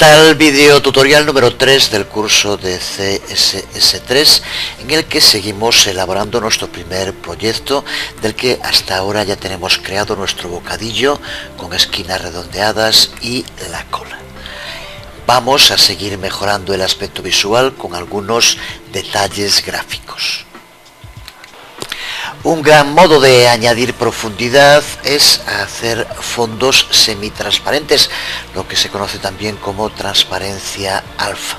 Al vídeo tutorial número 3 del curso de CSS3, en el que seguimos elaborando nuestro primer proyecto, del que hasta ahora ya tenemos creado nuestro bocadillo con esquinas redondeadas y la cola. Vamos a seguir mejorando el aspecto visual con algunos detalles gráficos. Un gran modo de añadir profundidad es hacer fondos semitransparentes, lo que se conoce también como transparencia alfa.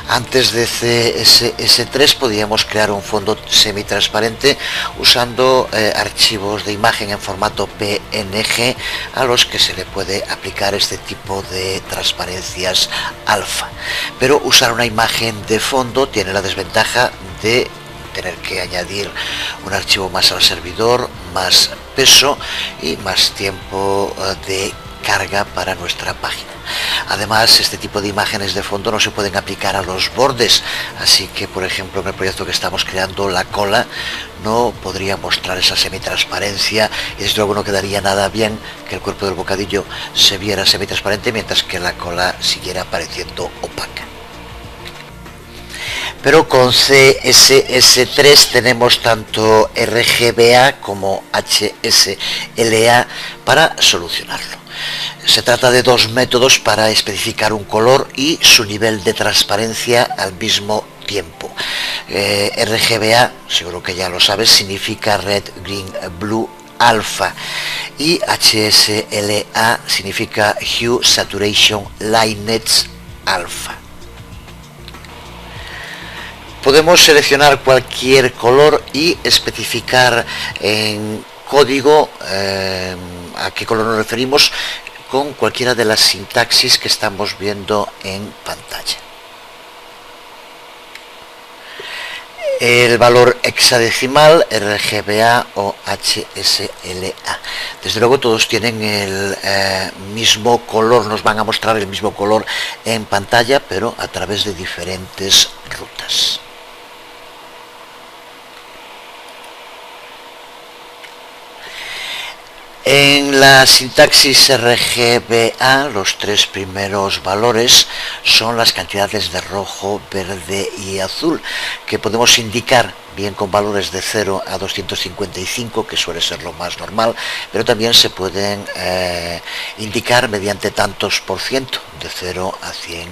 Antes de CSS3 podíamos crear un fondo semitransparente usando archivos de imagen en formato PNG a los que se le puede aplicar este tipo de transparencias alfa. Pero usar una imagen de fondo tiene la desventaja de tener que añadir un archivo más al servidor, más peso y más tiempo de carga para nuestra página. Además, este tipo de imágenes de fondo no se pueden aplicar a los bordes, así que, por ejemplo, en el proyecto que estamos creando, la cola no podría mostrar esa semitransparencia y desde luego no quedaría nada bien que el cuerpo del bocadillo se viera semitransparente mientras que la cola siguiera pareciendo opaca. Pero con CSS3 tenemos tanto RGBA como HSLA para solucionarlo. Se trata de dos métodos para especificar un color y su nivel de transparencia al mismo tiempo. RGBA, seguro que ya lo sabes, significa Red, Green, Blue, Alpha, y HSLA significa Hue, Saturation, Lightness, Alpha. Podemos seleccionar cualquier color y especificar en código a qué color nos referimos con cualquiera de las sintaxis que estamos viendo en pantalla. El valor hexadecimal, RGBA o HSLA. Desde luego todos tienen el mismo color, nos van a mostrar el mismo color en pantalla, pero a través de diferentes rutas. En la sintaxis RGBA, los tres primeros valores son las cantidades de rojo, verde y azul, que podemos indicar bien con valores de 0 a 255, que suele ser lo más normal, pero también se pueden indicar mediante tantos por ciento, de 0 a 100%.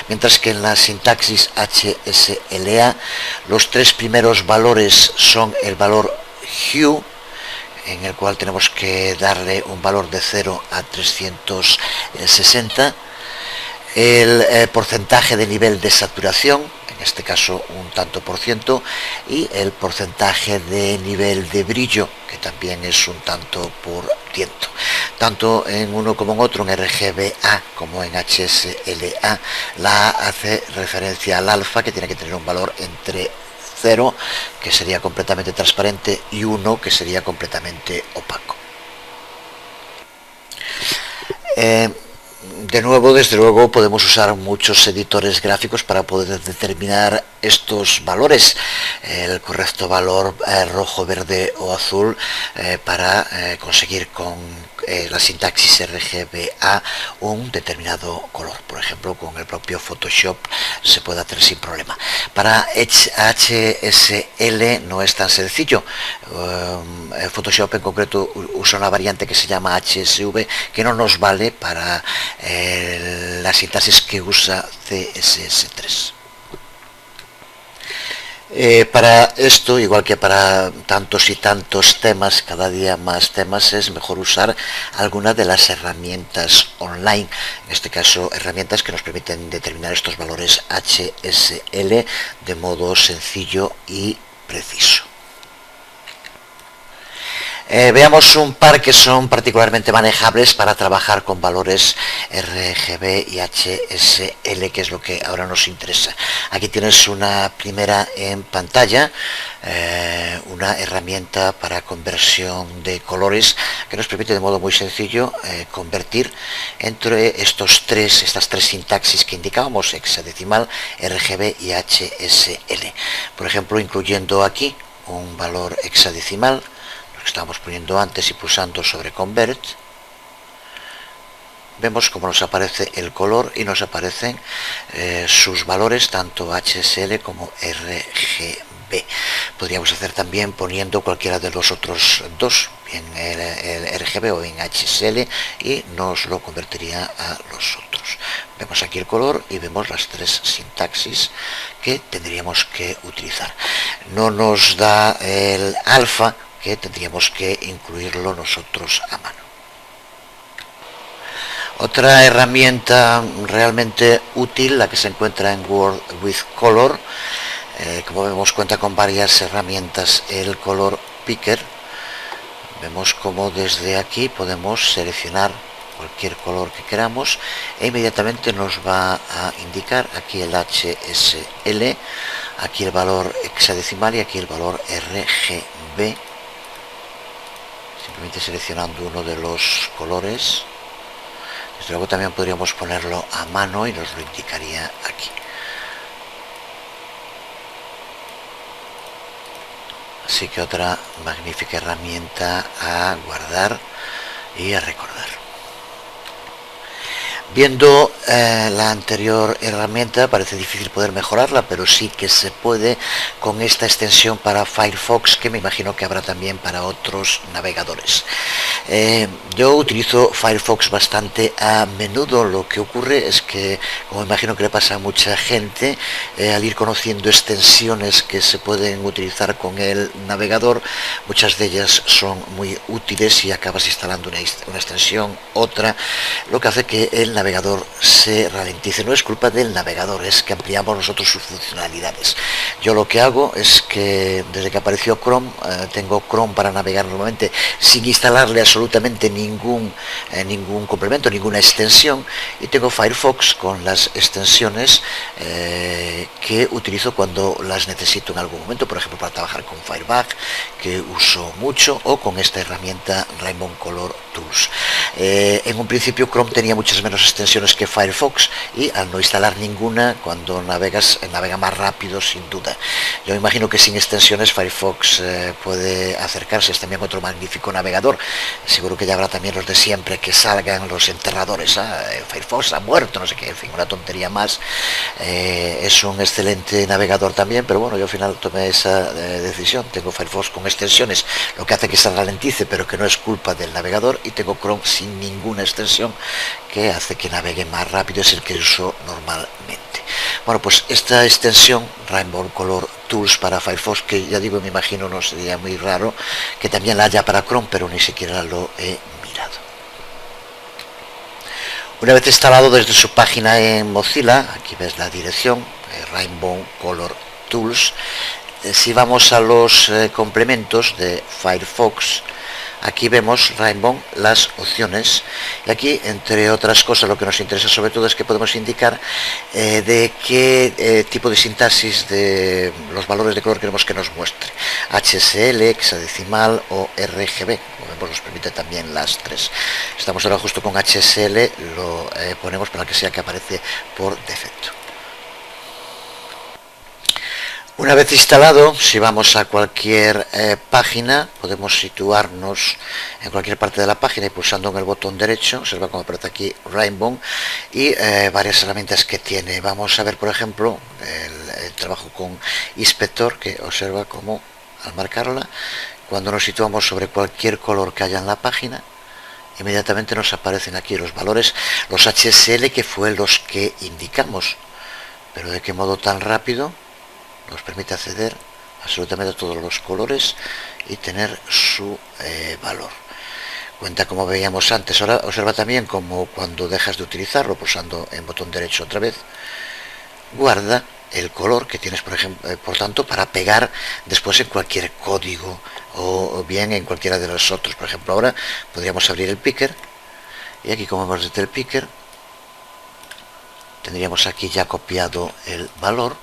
Mientras que en la sintaxis HSLA, los tres primeros valores son el valor Hue, en el cual tenemos que darle un valor de 0 a 360, el porcentaje de nivel de saturación, en este caso un tanto por ciento, y el porcentaje de nivel de brillo, que también es un tanto por ciento. Tanto en uno como en otro, en RGBA como en HSLA, la A hace referencia al alfa, que tiene que tener un valor entre 0, que sería completamente transparente, y 1, que sería completamente opaco. De nuevo, desde luego, podemos usar muchos editores gráficos para poder determinar estos valores, el correcto valor rojo, verde o azul, para conseguir con la sintaxis RGBA un determinado color. Por ejemplo, con el propio Photoshop se puede hacer sin problema. Para HSL no es tan sencillo. Photoshop en concreto usa una variante que se llama HSV, que no nos vale para la sintaxis que usa CSS3. Para esto, igual que para tantos y tantos temas, cada día más temas, es mejor usar alguna de las herramientas online, en este caso herramientas que nos permiten determinar estos valores HSL de modo sencillo y preciso. Veamos un par que son particularmente manejables para trabajar con valores RGB y HSL, que es lo que ahora nos interesa. Aquí tienes una primera en pantalla, una herramienta para conversión de colores que nos permite de modo muy sencillo convertir entre estas tres sintaxis que indicábamos, hexadecimal, RGB y HSL. Por ejemplo, incluyendo aquí un valor hexadecimal, que estábamos poniendo antes, y pulsando sobre Convert, vemos cómo nos aparece el color y nos aparecen sus valores, tanto HSL como RGB. Podríamos hacer también poniendo cualquiera de los otros dos, bien el RGB o bien HSL, y nos lo convertiría a los otros. Vemos aquí el color y vemos las tres sintaxis que tendríamos que utilizar. No nos da el alfa, que tendríamos que incluirlo nosotros a mano. Otra herramienta realmente útil, la que se encuentra en Word with Color, como vemos cuenta con varias herramientas, el Color Picker. Vemos como desde aquí podemos seleccionar cualquier color que queramos e inmediatamente nos va a indicar aquí el HSL, aquí el valor hexadecimal y aquí el valor RGB. Simplemente seleccionando uno de los colores. Desde luego también podríamos ponerlo a mano y nos lo indicaría aquí. Así que otra magnífica herramienta a guardar y a recordar. Viendo la anterior herramienta, parece difícil poder mejorarla, pero sí que se puede con esta extensión para Firefox, que me imagino que habrá también para otros navegadores. Yo utilizo Firefox bastante a menudo. Lo que ocurre es que, como imagino que le pasa a mucha gente, al ir conociendo extensiones que se pueden utilizar con el navegador, muchas de ellas son muy útiles y acabas instalando una extensión, otra, lo que hace que el navegador se ralentice. No es culpa del navegador, es que ampliamos nosotros sus funcionalidades. Yo lo que hago es que desde que apareció Chrome, tengo Chrome para navegar normalmente sin instalarle absolutamente ningún complemento, ninguna extensión, y tengo Firefox con las extensiones que utilizo cuando las necesito en algún momento, por ejemplo para trabajar con Firebug, que uso mucho, o con esta herramienta Rainbow Color Tools. En un principio Chrome tenía muchas menos extensiones que Firefox, y al no instalar ninguna, cuando navega más rápido sin duda. Yo imagino que sin extensiones Firefox puede acercarse. Es también otro magnífico navegador. Seguro que ya habrá también los de siempre, que salgan los enterradores. Firefox ha muerto, no sé qué, en fin, una tontería más. Es un excelente navegador también, pero bueno, yo al final tomé esa decisión. Tengo Firefox con extensiones, lo que hace que se ralentice, pero que no es culpa del navegador, y tengo Chrome sin ninguna extensión, que hace que navegue más rápido, es el que uso normalmente. Bueno, pues esta extensión Rainbow Color Tools para Firefox, que ya digo, me imagino no sería muy raro que también la haya para Chrome, pero ni siquiera lo he mirado. Una vez instalado desde su página en Mozilla, aquí ves la dirección, Rainbow Color Tools. Si vamos a los complementos de Firefox, aquí vemos Rainbow, las opciones, y aquí, entre otras cosas, lo que nos interesa sobre todo es que podemos indicar de qué tipo de sintaxis de los valores de color queremos que nos muestre: HSL, hexadecimal o RGB. Como vemos, nos permite también las tres. Estamos ahora justo con HSL, lo ponemos para que sea que aparece por defecto. Una vez instalado, si vamos a cualquier página, podemos situarnos en cualquier parte de la página y pulsando en el botón derecho, observa cómo aparece aquí Rainbow, y varias herramientas que tiene. Vamos a ver, por ejemplo, el trabajo con inspector, que observa cómo al marcarla, cuando nos situamos sobre cualquier color que haya en la página, inmediatamente nos aparecen aquí los valores, los HSL, que fue los que indicamos. Pero ¿de qué modo tan rápido? Nos permite acceder absolutamente a todos los colores y tener su valor. Cuenta, como veíamos antes. Ahora observa también como cuando dejas de utilizarlo, pulsando en botón derecho otra vez, guarda el color que tienes, por ejemplo, por tanto, para pegar después en cualquier código o bien en cualquiera de los otros. Por ejemplo, ahora podríamos abrir el picker y aquí, como vemos desde el picker, tendríamos aquí ya copiado el valor,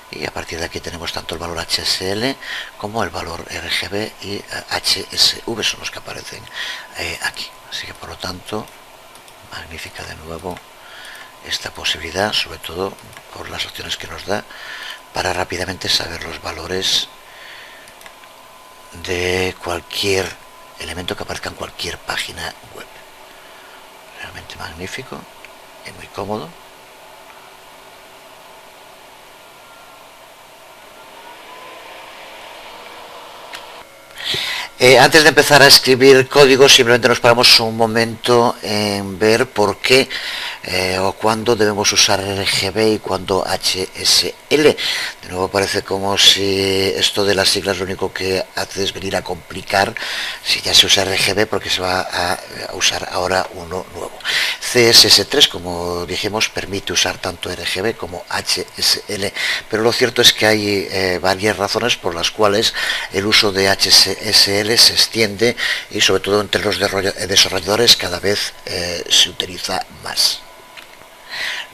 y a partir de aquí tenemos tanto el valor HSL como el valor RGB y HSV, son los que aparecen aquí. Así que, por lo tanto, magnífica de nuevo esta posibilidad, sobre todo por las opciones que nos da para rápidamente saber los valores de cualquier elemento que aparezca en cualquier página web. Realmente magnífico y muy cómodo. Antes de empezar a escribir código, simplemente nos paramos un momento en ver por qué o cuándo debemos usar RGB y cuándo HSL. De nuevo parece como si esto de las siglas lo único que hace es venir a complicar si ya se usa RGB, porque se va a usar ahora uno nuevo. CSS3, como dijimos, permite usar tanto RGB como HSL, pero lo cierto es que hay varias razones por las cuales el uso de HSL se extiende, y sobre todo entre los desarrolladores cada vez se utiliza más.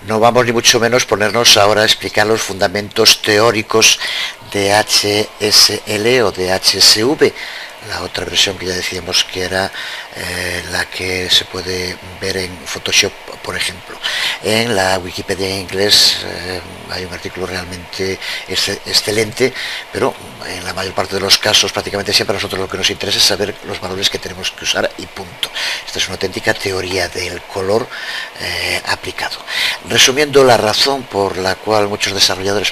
No vamos ni mucho menos ponernos ahora a explicar los fundamentos teóricos de HSL o de HSV, la otra versión que ya decíamos que era la que se puede ver en Photoshop, por ejemplo. En la Wikipedia en inglés hay un artículo realmente excelente, pero en la mayor parte de los casos, prácticamente siempre, a nosotros lo que nos interesa es saber los valores que tenemos que usar y punto. Esta es una auténtica teoría del color aplicado. Resumiendo, la razón por la cual muchos desarrolladores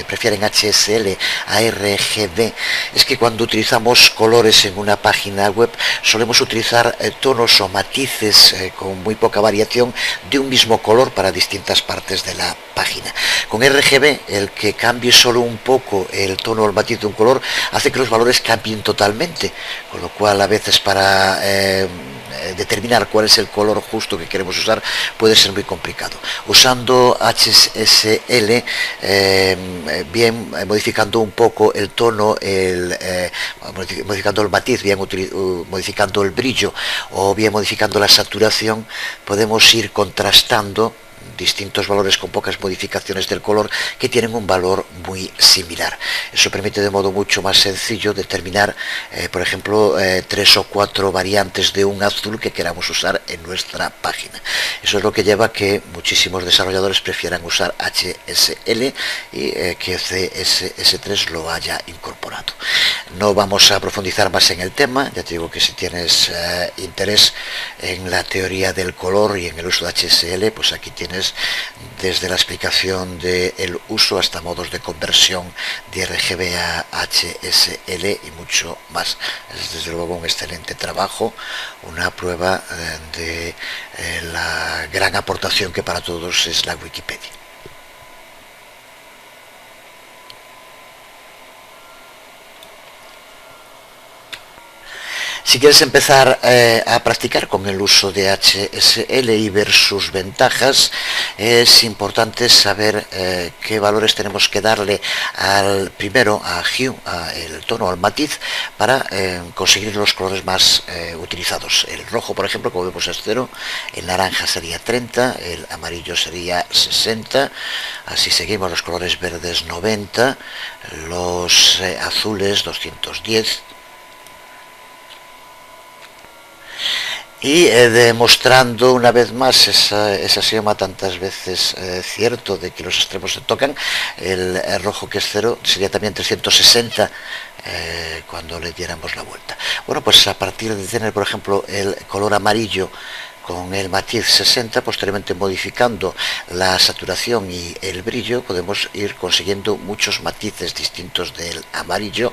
prefieren HSL a RGB es que cuando utilizamos colores en una página web solemos utilizar tonos o matices con muy poca variación de un mismo color para distintas partes de la página. Con RGB, el que cambie solo un poco el tono o el matiz de un color hace que los valores cambien totalmente, con lo cual a veces para determinar cuál es el color justo que queremos usar puede ser muy complicado. Usando HSL, bien modificando un poco el tono, modificando el matiz, bien modificando el brillo o bien modificando la saturación, podemos ir contrastando distintos valores con pocas modificaciones del color que tienen un valor muy similar. Eso permite de modo mucho más sencillo determinar, por ejemplo, 3 o 4 variantes de un azul que queramos usar en nuestra página. Eso es lo que lleva a que muchísimos desarrolladores prefieran usar HSL y que CSS3 lo haya incorporado. No vamos a profundizar más en el tema, ya te digo que si tienes interés en la teoría del color y en el uso de HSL, pues aquí tienes desde la explicación del uso hasta modos de conversión de RGB a HSL y mucho más. Es desde luego un excelente trabajo, una prueba de la gran aportación que para todos es la Wikipedia. Si quieres empezar a practicar con el uso de HSL y ver sus ventajas, es importante saber qué valores tenemos que darle primero a hue, el tono, al matiz, para conseguir los colores más utilizados. El rojo, por ejemplo, como vemos, es 0, el naranja sería 30, el amarillo sería 60, así seguimos, los colores verdes 90, los azules 210, y demostrando una vez más ese axioma tantas veces cierto de que los extremos se tocan, el rojo, que es 0, sería también 360 cuando le diéramos la vuelta. Bueno, pues a partir de tener, por ejemplo, el color amarillo con el matiz 60, posteriormente modificando la saturación y el brillo, podemos ir consiguiendo muchos matices distintos del amarillo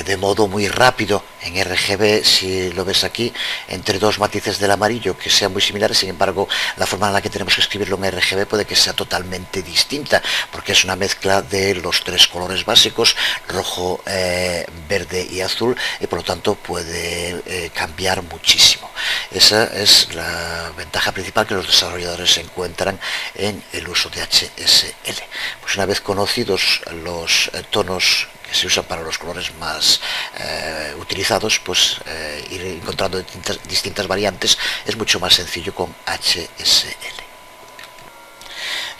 de modo muy rápido. En RGB, si lo ves aquí, entre dos matices del amarillo que sean muy similares, sin embargo, la forma en la que tenemos que escribirlo en RGB puede que sea totalmente distinta, porque es una mezcla de los 3 colores básicos, rojo, verde y azul, y por lo tanto puede cambiar muchísimo. Esa es la ventaja principal que los desarrolladores encuentran en el uso de HSL. Pues una vez conocidos los tonos que se usan para los colores más utilizados, pues ir encontrando distintas variantes es mucho más sencillo con HSL.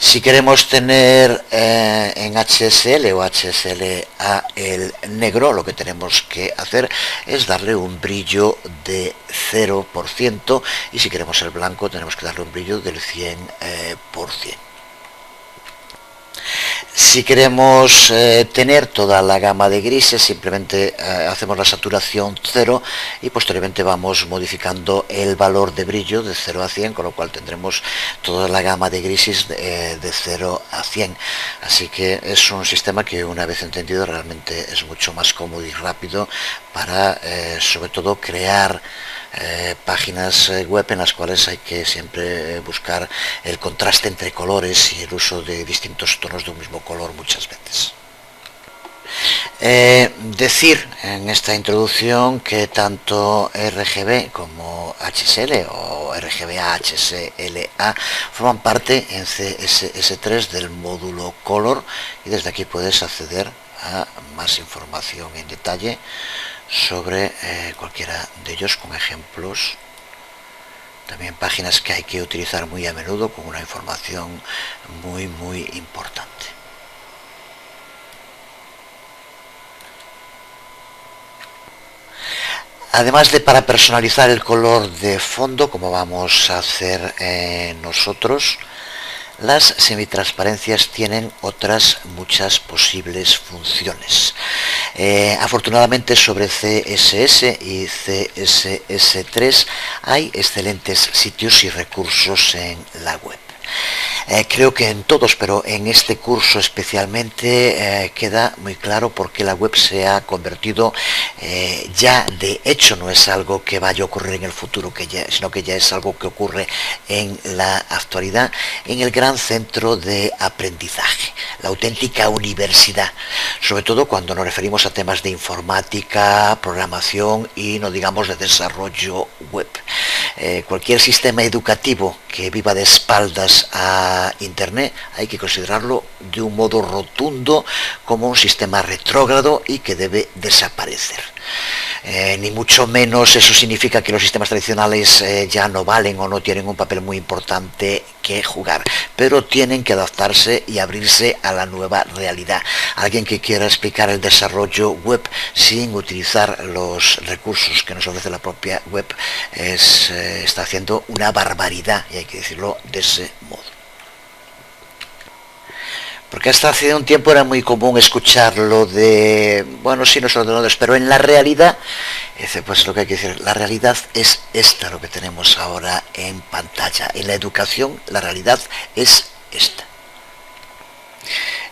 Si queremos tener en HSL o HSLA el negro, lo que tenemos que hacer es darle un brillo de 0%, y si queremos el blanco tenemos que darle un brillo del 100%. Si queremos tener toda la gama de grises, simplemente hacemos la saturación 0 y posteriormente vamos modificando el valor de brillo de 0 a 100, con lo cual tendremos toda la gama de grises de 0 a 100. Así que es un sistema que, una vez entendido, realmente es mucho más cómodo y rápido para sobre todo crear páginas web en las cuales hay que siempre buscar el contraste entre colores y el uso de distintos tonos de un mismo color muchas veces. Decir en esta introducción que tanto RGB como HSL o RGBA, HSLA forman parte en CSS3 del módulo Color, y desde aquí puedes acceder a más información en detalle sobre cualquiera de ellos, con ejemplos, también páginas que hay que utilizar muy a menudo con una información muy importante. Además de para personalizar el color de fondo, como vamos a hacer nosotros, las semitransparencias tienen otras muchas posibles funciones. Afortunadamente, sobre CSS y CSS3 hay excelentes sitios y recursos en la web. Creo que en todos, pero en este curso especialmente queda muy claro por qué la web se ha convertido, ya de hecho no es algo que vaya a ocurrir en el futuro, sino que ya es algo que ocurre en la actualidad, en el gran centro de aprendizaje, la auténtica universidad, sobre todo cuando nos referimos a temas de informática, programación y no digamos de desarrollo web. Cualquier sistema educativo que viva de espaldas a Internet hay que considerarlo de un modo rotundo como un sistema retrógrado y que debe desaparecer. Ni mucho menos eso significa que los sistemas tradicionales ya no valen o no tienen un papel muy importante que jugar, pero tienen que adaptarse y abrirse a la nueva realidad. Alguien que quiera explicar el desarrollo web sin utilizar los recursos que nos ofrece la propia web está haciendo una barbaridad, y hay que decirlo de ese modo. Porque hasta hace un tiempo era muy común escuchar lo de, bueno, sí, los ordenadores, pero en la realidad, pues lo que hay que decir, la realidad es esta, lo que tenemos ahora en pantalla. En la educación, la realidad es esta.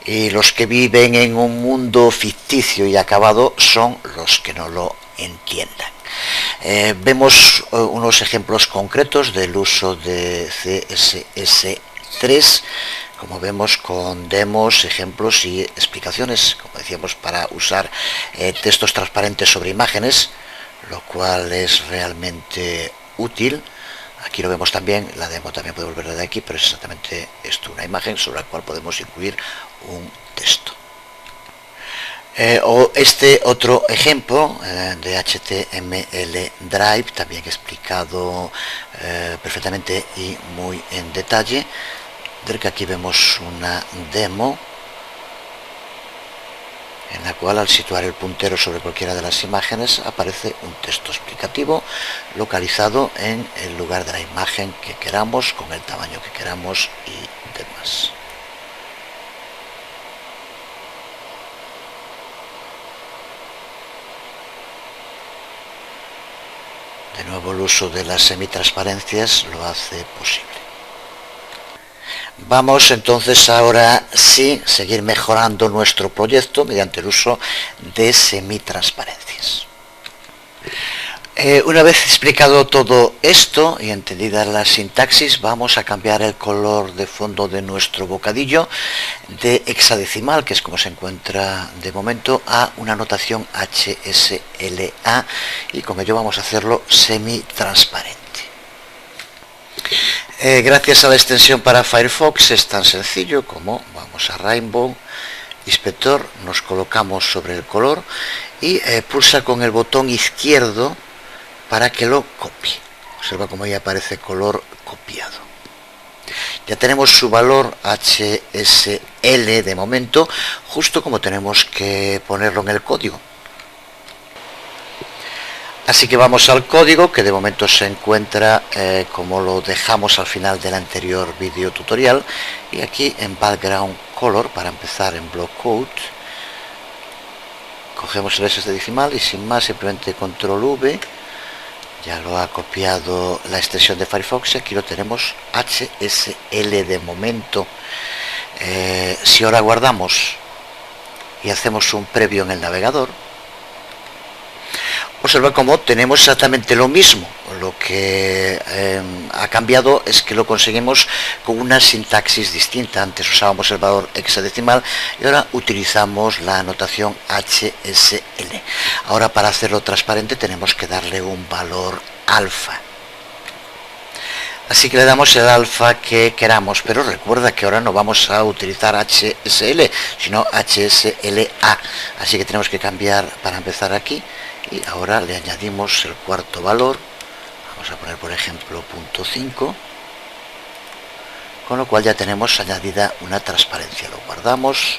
Y los que viven en un mundo ficticio y acabado son los que no lo entiendan. Vemos unos ejemplos concretos del uso de CSS3, como vemos, con demos, ejemplos y explicaciones, como decíamos, para usar textos transparentes sobre imágenes, lo cual es realmente útil. Aquí lo vemos también, la demo también puede volver de aquí, pero es exactamente esto, una imagen sobre la cual podemos incluir un texto. O este otro ejemplo de HTML Drive, también explicado perfectamente y muy en detalle, del que aquí vemos una demo en la cual, al situar el puntero sobre cualquiera de las imágenes, aparece un texto explicativo localizado en el lugar de la imagen que queramos, con el tamaño que queramos y demás. De nuevo, el uso de las semitransparencias lo hace posible. Vamos entonces ahora sí seguir mejorando nuestro proyecto mediante el uso de semitransparencias. Una vez explicado todo esto y entendida la sintaxis, vamos a cambiar el color de fondo de nuestro bocadillo de hexadecimal, que es como se encuentra de momento, a una notación HSLA, y con ello vamos a hacerlo semitransparente. Gracias a la extensión para Firefox es tan sencillo como vamos a Rainbow, Inspector, nos colocamos sobre el color y pulsa con el botón izquierdo para que lo copie. Observa cómo ahí aparece color copiado. Ya tenemos su valor HSL de momento, justo como tenemos que ponerlo en el código. Así que vamos al código, que de momento se encuentra como lo dejamos al final del anterior vídeo tutorial, y aquí en Background Color, para empezar en Block Code, cogemos el hexadecimal y sin más simplemente control V, ya lo ha copiado la extensión de Firefox y aquí lo tenemos HSL de momento. Si ahora guardamos y hacemos un previo en el navegador, observa cómo tenemos exactamente lo mismo. Lo que ha cambiado es que lo conseguimos con una sintaxis distinta. Antes usábamos el valor hexadecimal y ahora utilizamos la notación HSL. Ahora, para hacerlo transparente tenemos que darle un valor alfa. Así que le damos el alfa que queramos, pero recuerda que ahora no vamos a utilizar HSL, sino HSLA. Así que tenemos que cambiar para empezar aquí. Y ahora le añadimos el cuarto valor, vamos a poner por ejemplo .5, con lo cual ya tenemos añadida una transparencia. Lo guardamos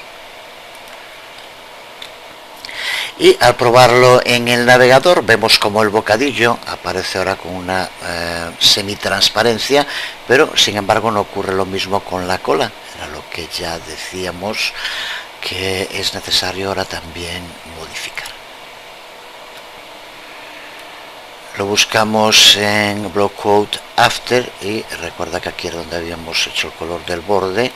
y al probarlo en el navegador vemos como el bocadillo aparece ahora con una semitransparencia, pero sin embargo no ocurre lo mismo con la cola. Era lo que ya decíamos que es necesario ahora también modificar. Lo buscamos en Block Code After y recuerda que aquí es donde habíamos hecho el color del borde,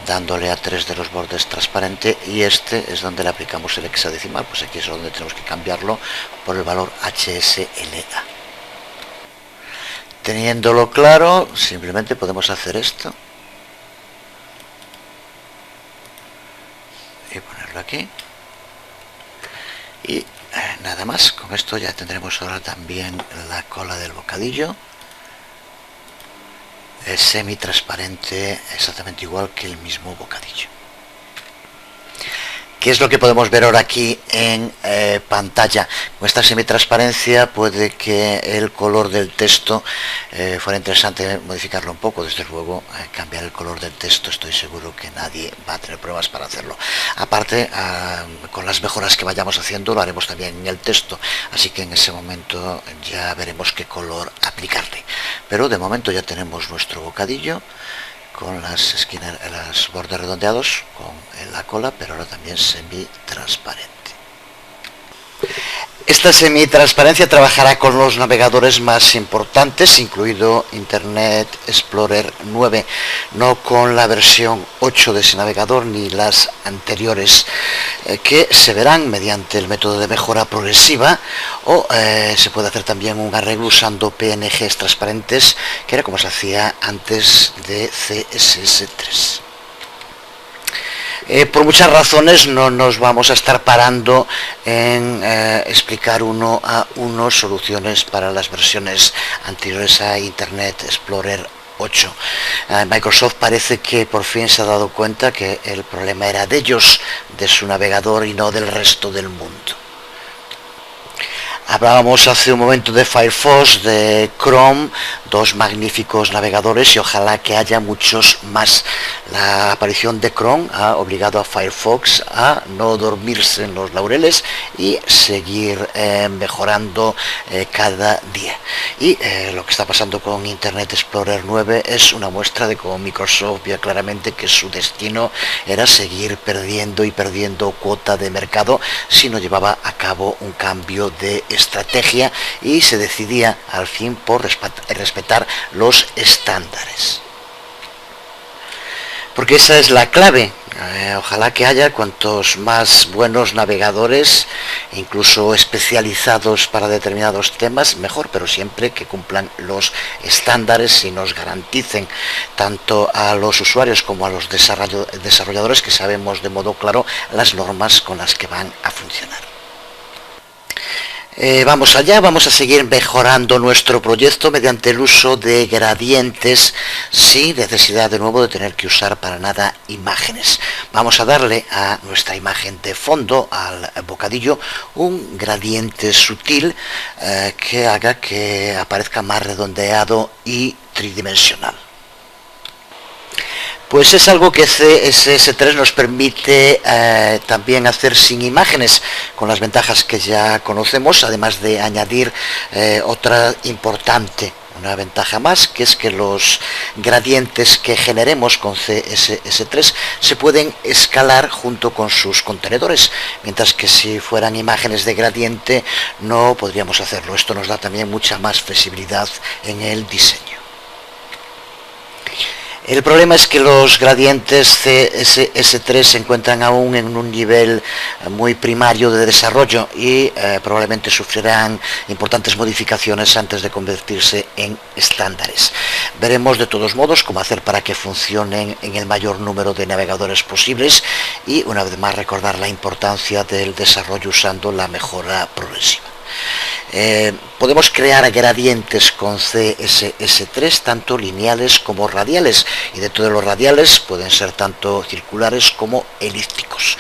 dándole a 3 de los bordes transparente, y este es donde le aplicamos el hexadecimal. Pues aquí es donde tenemos que cambiarlo por el valor HSLA. Teniéndolo claro, simplemente podemos hacer esto y ponerlo aquí y nada más. Con esto ya tendremos ahora también la cola del bocadillo, es semi-transparente, exactamente igual que el mismo bocadillo. ¿Qué es lo que podemos ver ahora aquí en pantalla? Con esta semitransparencia puede que el color del texto fuera interesante modificarlo un poco. Desde luego, cambiar el color del texto, estoy seguro que nadie va a tener pruebas para hacerlo. Aparte, con las mejoras que vayamos haciendo, lo haremos también en el texto, así que en ese momento ya veremos qué color aplicarle. Pero de momento ya tenemos nuestro bocadillo con las esquinas, los bordes redondeados, con la cola, pero ahora también semi-transparente. Esta semi-transparencia trabajará con los navegadores más importantes, incluido Internet Explorer 9, no con la versión 8 de ese navegador ni las anteriores, que se verán mediante el método de mejora progresiva, o se puede hacer también un arreglo usando PNGs transparentes, que era como se hacía antes de CSS3. Por muchas razones no nos vamos a estar parando en explicar uno a uno soluciones para las versiones anteriores a Internet Explorer 8. Microsoft parece que por fin se ha dado cuenta que el problema era de ellos, de su navegador, y no del resto del mundo. Hablábamos hace un momento de Firefox, de Chrome, dos magníficos navegadores, y ojalá que haya muchos más. La aparición de Chrome ha obligado a Firefox a no dormirse en los laureles y seguir mejorando cada día. Y lo que está pasando con Internet Explorer 9 es una muestra de cómo Microsoft vio claramente que su destino era seguir perdiendo y perdiendo cuota de mercado si no llevaba a cabo un cambio de estrategia y se decidía al fin por respetar los estándares. Porque esa es la clave. Ojalá que haya cuantos más buenos navegadores, incluso especializados para determinados temas, mejor, pero siempre que cumplan los estándares y nos garanticen tanto a los usuarios como a los desarrolladores que sabemos de modo claro las normas con las que van a funcionar. Vamos allá, vamos a seguir mejorando nuestro proyecto mediante el uso de gradientes sin necesidad de nuevo de tener que usar para nada imágenes. Vamos a darle a nuestra imagen de fondo, al bocadillo, un gradiente sutil que haga que aparezca más redondeado y tridimensional. Pues es algo que CSS3 nos permite también hacer sin imágenes, con las ventajas que ya conocemos, además de añadir otra importante, una ventaja más, que es que los gradientes que generemos con CSS3 se pueden escalar junto con sus contenedores, mientras que si fueran imágenes de gradiente no podríamos hacerlo. Esto nos da también mucha más flexibilidad en el diseño. El problema es que los gradientes CSS3 se encuentran aún en un nivel muy primario de desarrollo y probablemente sufrirán importantes modificaciones antes de convertirse en estándares. Veremos de todos modos cómo hacer para que funcionen en el mayor número de navegadores posibles y una vez más recordar la importancia del desarrollo usando la mejora progresiva. Podemos crear gradientes con CSS3 tanto lineales como radiales, y dentro de los radiales pueden ser tanto circulares como elípticos.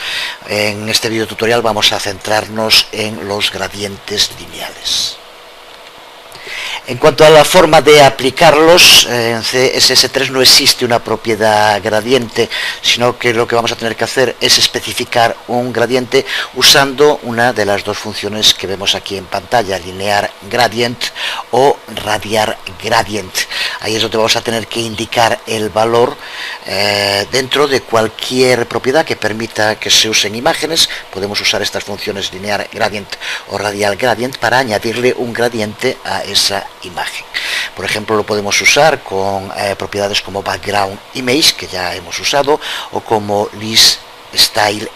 En este video tutorial vamos a centrarnos en los gradientes lineales. En cuanto a la forma de aplicarlos, en CSS3 no existe una propiedad gradiente, sino que lo que vamos a tener que hacer es especificar un gradiente usando una de las dos funciones que vemos aquí en pantalla, linear gradient o radiar gradient. Ahí es donde vamos a tener que indicar el valor dentro de cualquier propiedad que permita que se usen imágenes. Podemos usar estas funciones linear gradient o radial gradient para añadirle un gradiente a esa imagen. Por ejemplo, lo podemos usar con propiedades como background image, que ya hemos usado, o como list style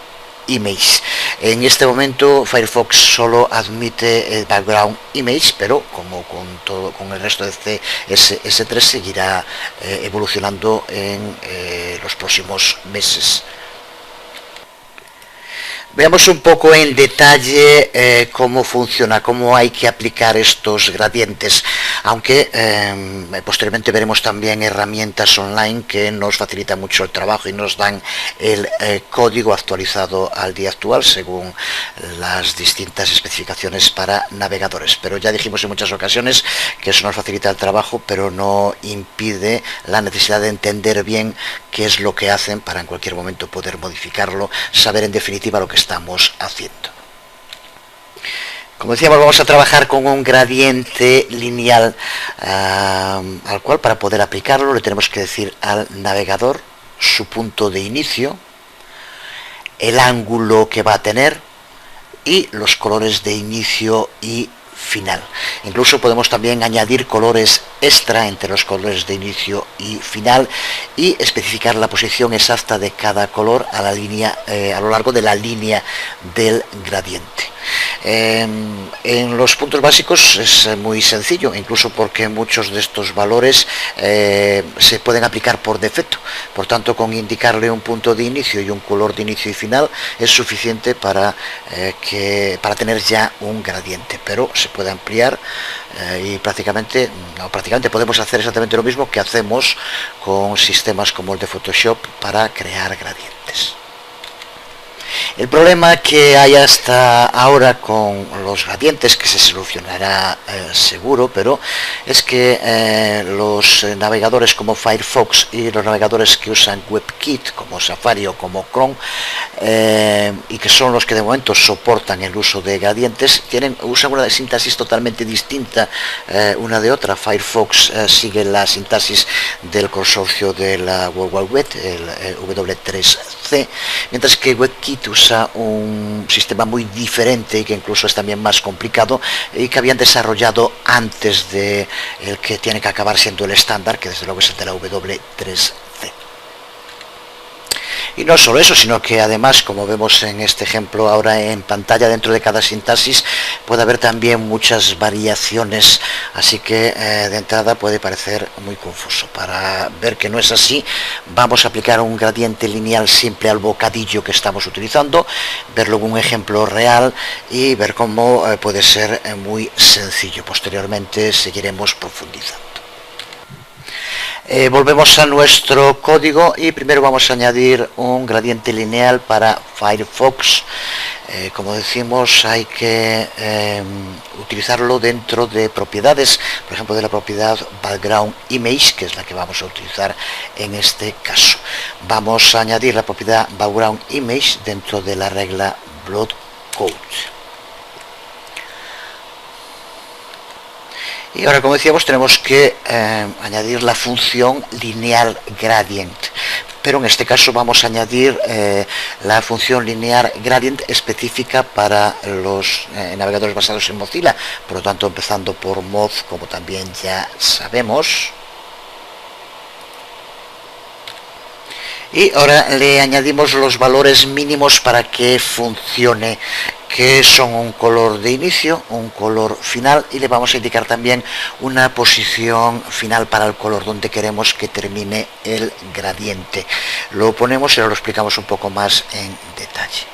image. En este momento Firefox solo admite background image, pero como con el resto de CSS3 seguirá evolucionando en los próximos meses. Veamos un poco en detalle cómo funciona, cómo hay que aplicar estos gradientes, aunque posteriormente veremos también herramientas online que nos facilitan mucho el trabajo y nos dan el código actualizado al día actual según las distintas especificaciones para navegadores. Pero ya dijimos en muchas ocasiones que eso nos facilita el trabajo, pero no impide la necesidad de entender bien qué es lo que hacen para en cualquier momento poder modificarlo, saber en definitiva lo que estamos haciendo. Como decíamos, vamos a trabajar con un gradiente lineal al cual, para poder aplicarlo, le tenemos que decir al navegador su punto de inicio, el ángulo que va a tener y los colores de inicio y final. Incluso podemos también añadir colores extra entre los colores de inicio y final y especificar la posición exacta de cada color a la línea, a lo largo de la línea del gradiente. En los puntos básicos es muy sencillo, incluso porque muchos de estos valores se pueden aplicar por defecto. Por tanto, con indicarle un punto de inicio y un color de inicio y final es suficiente para tener ya un gradiente, pero se puede ampliar y prácticamente podemos hacer exactamente lo mismo que hacemos con sistemas como el de Photoshop para crear gradientes. El problema que hay hasta ahora con los gradientes, que se solucionará seguro, pero es que los navegadores como Firefox y los navegadores que usan WebKit como Safari o como Chrome y que son los que de momento soportan el uso de gradientes, usan una sintaxis totalmente distinta una de otra. Firefox sigue la sintaxis del consorcio de la World Wide Web, el W3C, mientras que WebKit usa un sistema muy diferente y que incluso es también más complicado y que habían desarrollado antes de el que tiene que acabar siendo el estándar, que desde luego es el de la W3C. Y no solo eso, sino que además, como vemos en este ejemplo ahora en pantalla, dentro de cada sintaxis puede haber también muchas variaciones, así que de entrada puede parecer muy confuso. Para ver que no es así, vamos a aplicar un gradiente lineal simple al bocadillo que estamos utilizando, verlo en un ejemplo real y ver cómo puede ser muy sencillo. Posteriormente seguiremos profundizando. Volvemos a nuestro código y primero vamos a añadir un gradiente lineal para Firefox. Como decimos, hay que utilizarlo dentro de propiedades, por ejemplo de la propiedad background image, que es la que vamos a utilizar en este caso. Vamos a añadir la propiedad background image dentro de la regla block code. Y ahora, como decíamos, tenemos que añadir la función lineal gradient, pero en este caso vamos a añadir la función lineal gradient específica para los navegadores basados en Mozilla, por lo tanto empezando por Moz, como también ya sabemos. Y ahora le añadimos los valores mínimos para que funcione, que son un color de inicio, un color final, y le vamos a indicar también una posición final para el color donde queremos que termine el gradiente. Lo ponemos y ahora lo explicamos un poco más en detalle.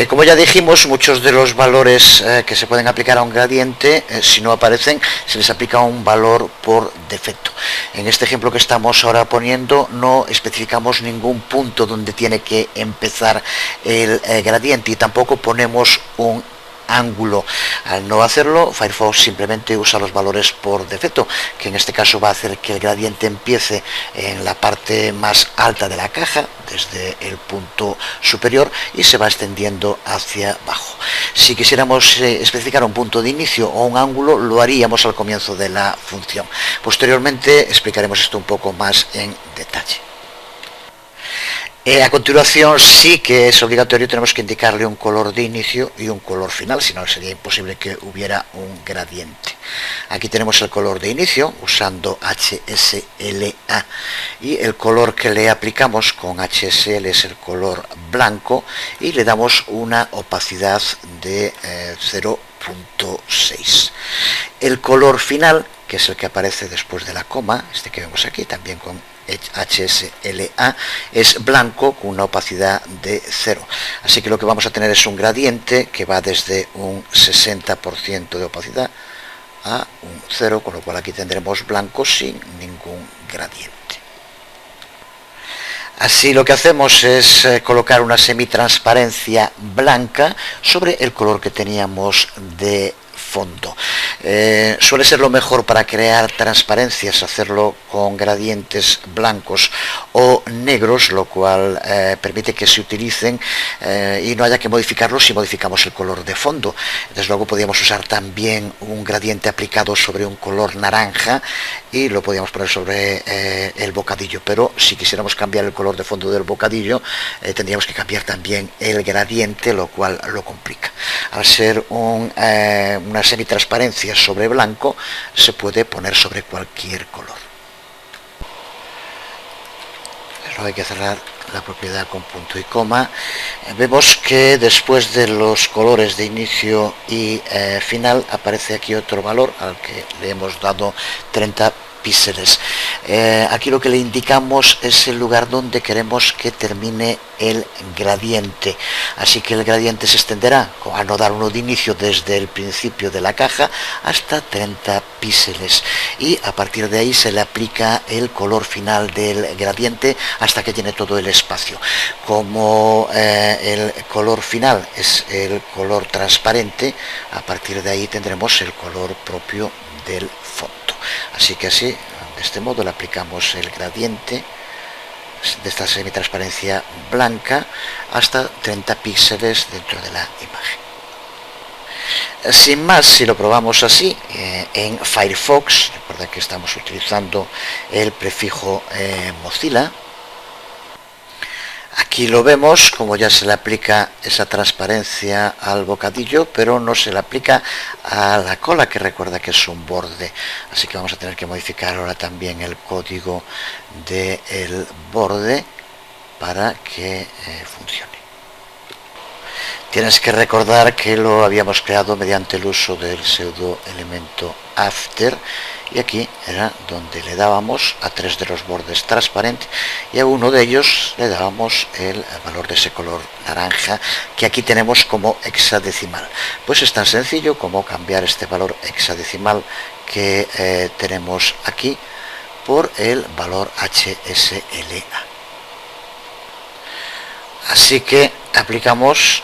Como ya dijimos, muchos de los valores que se pueden aplicar a un gradiente, si no aparecen, se les aplica un valor por defecto. En este ejemplo que estamos ahora poniendo, no especificamos ningún punto donde tiene que empezar el gradiente y tampoco ponemos un ángulo. Al no hacerlo, Firefox simplemente usa los valores por defecto, que en este caso va a hacer que el gradiente empiece en la parte más alta de la caja, desde el punto superior, y se va extendiendo hacia abajo. Si quisiéramos especificar un punto de inicio o un ángulo, lo haríamos al comienzo de la función. Posteriormente explicaremos esto un poco más en detalle. A continuación, sí que es obligatorio, tenemos que indicarle un color de inicio y un color final, si no sería imposible que hubiera un gradiente. Aquí tenemos el color de inicio usando HSLA y el color que le aplicamos con HSL es el color blanco y le damos una opacidad de 0.6. El color final, que es el que aparece después de la coma, este que vemos aquí también con HSLA, es blanco con una opacidad de 0. Así que lo que vamos a tener es un gradiente que va desde un 60% de opacidad a un 0, con lo cual aquí tendremos blanco sin ningún gradiente. Así lo que hacemos es colocar una semitransparencia blanca sobre el color que teníamos de fondo. Suele ser lo mejor para crear transparencias, hacerlo con gradientes blancos o negros, lo cual permite que se utilicen y no haya que modificarlos si modificamos el color de fondo. Desde luego podríamos usar también un gradiente aplicado sobre un color naranja y lo podríamos poner sobre el bocadillo, pero si quisiéramos cambiar el color de fondo del bocadillo tendríamos que cambiar también el gradiente, lo cual lo complica. Al ser una semitransparencia sobre blanco, se puede poner sobre cualquier color. Luego hay que cerrar la propiedad con punto y coma. Vemos que después de los colores de inicio y final aparece aquí otro valor al que le hemos dado 30 píxeles. Aquí lo que le indicamos es el lugar donde queremos que termine el gradiente, así que el gradiente se extenderá al no dar uno de inicio desde el principio de la caja hasta 30 píxeles y a partir de ahí se le aplica el color final del gradiente hasta que llene todo el espacio. Como el color final es el color transparente, a partir de ahí tendremos el color propio del fondo. Así que así, de este modo, le aplicamos el gradiente de esta semitransparencia blanca hasta 30 píxeles dentro de la imagen. Sin más, si lo probamos así en Firefox, recuerda que estamos utilizando el prefijo Mozilla. Aquí lo vemos como ya se le aplica esa transparencia al bocadillo, pero no se le aplica a la cola, que recuerda que es un borde. Así que vamos a tener que modificar ahora también el código del borde para que funcione. Tienes que recordar que lo habíamos creado mediante el uso del pseudo elemento after, y aquí era donde le dábamos a 3 de los bordes transparente y a uno de ellos le dábamos el valor de ese color naranja que aquí tenemos como hexadecimal. Pues es tan sencillo como cambiar este valor hexadecimal que tenemos aquí por el valor HSLA. Así que aplicamos